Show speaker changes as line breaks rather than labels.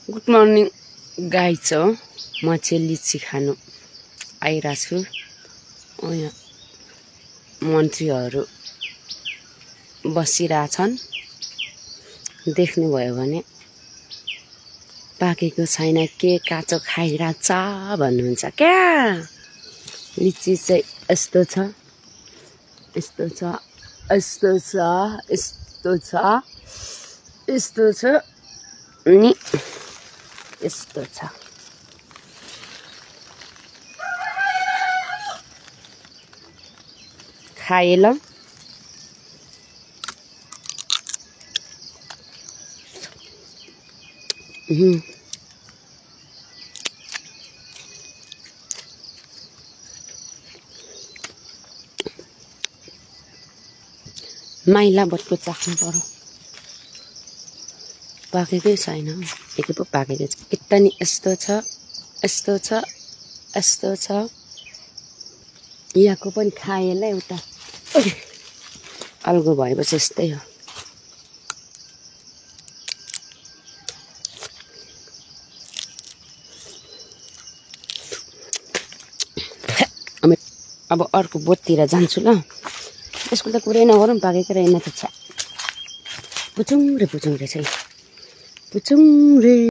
Good morning guys हो। म चाहिँ लिची खानु आइरहेको छु। यहाँ मन्त्रीहरू बसिरहेछन्, देख्नुभयो भने। पाकेको छैन, के काँचो खाइरहेछ भन्नुहुन्छ क्या। लिची चाहिँ यस्तो छ, यस्तो छ, यस्तो छ, यस्तो छ, यस्तो छ अनि यस्तो छ। खाए ल। माइला बटको चाख्नु पर्यो। पाकेकै छैन, एक पो पाकेको छ। यता नि यस्तो छ, यस्तो छ, यस्तो छ। यहाँको पनि खाएन एउटा। अल्गो भएपछि यस्तै हो। अब अर्को बोटतिर जान्छु ल। यसको त कुरै नगरौँ, पाकेको रहेन त छ। पुचुङ रे चाहिँ पुचुङ रे।